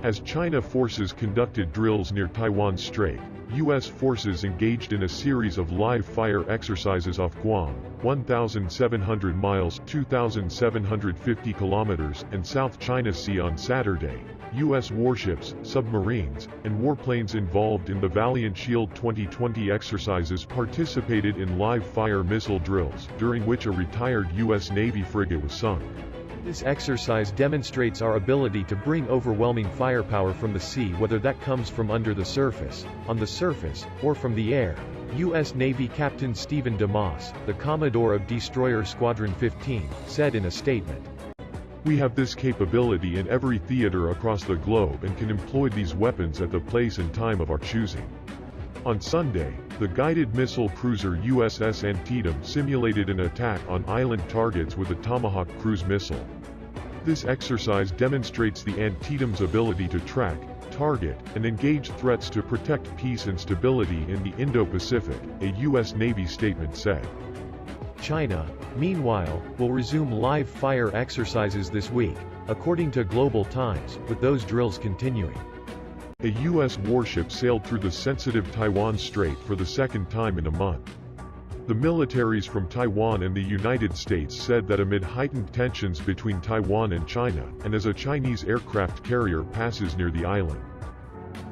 As China forces conducted drills near Taiwan Strait, U.S. forces engaged in a series of live-fire exercises off Guam, 1,700 miles (2,750 kilometers) and South China Sea on Saturday. U.S. warships, submarines, and warplanes involved in the Valiant Shield 2020 exercises participated in live-fire missile drills, during which a retired U.S. Navy frigate was sunk. This exercise demonstrates our ability to bring overwhelming firepower from the sea, whether that comes from under the surface, on the surface, or from the air. U.S. Navy Captain Stephen DeMoss, the Commodore of Destroyer Squadron 15, said in a statement. We have this capability in every theater across the globe and can employ these weapons at the place and time of our choosing. On Sunday, the guided missile cruiser USS Antietam simulated an attack on island targets with a Tomahawk cruise missile. This exercise demonstrates the Antietam's ability to track, target, and engage threats to protect peace and stability in the Indo-Pacific, a U.S. Navy statement said. China, meanwhile, will resume live-fire exercises this week, according to Global Times, with those drills continuing. A U.S. warship sailed through the sensitive Taiwan Strait for the second time in a month. The militaries from Taiwan and the United States said that amid heightened tensions between Taiwan and China, and as a Chinese aircraft carrier passes near the island.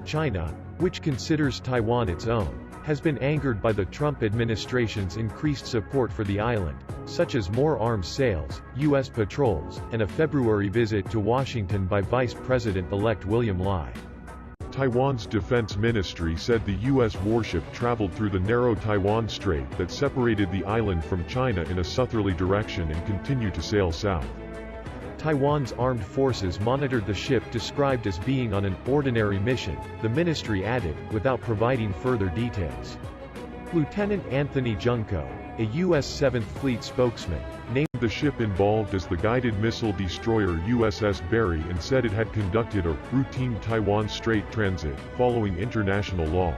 China, which considers Taiwan its own, has been angered by the Trump administration's increased support for the island, such as more arms sales, U.S. patrols, and a February visit to Washington by Vice President-elect William Lai. Taiwan's defense ministry said the U.S. warship traveled through the narrow Taiwan Strait that separated the island from China in a southerly direction and continued to sail south. Taiwan's armed forces monitored the ship described as being on an ordinary mission, the ministry added, without providing further details. Lieutenant Anthony Junko, a U.S. 7th Fleet spokesman, named the ship involved as the guided missile destroyer USS Berry and said it had conducted a routine Taiwan Strait transit, following international law.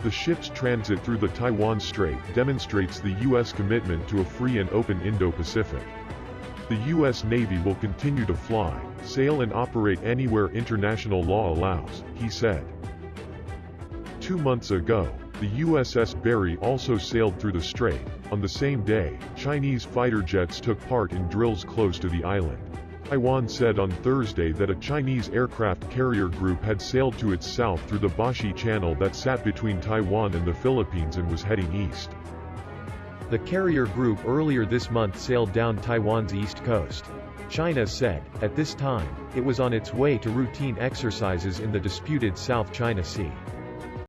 The ship's transit through the Taiwan Strait demonstrates the U.S. commitment to a free and open Indo-Pacific. The U.S. Navy will continue to fly, sail and operate anywhere international law allows, he said. 2 months ago, the USS Berry also sailed through the strait. On the same day, Chinese fighter jets took part in drills close to the island. Taiwan said on Thursday that a Chinese aircraft carrier group had sailed to its south through the Bashi Channel that sat between Taiwan and the Philippines and was heading east. The carrier group earlier this month sailed down Taiwan's east coast. China said, at this time, it was on its way to routine exercises in the disputed South China Sea.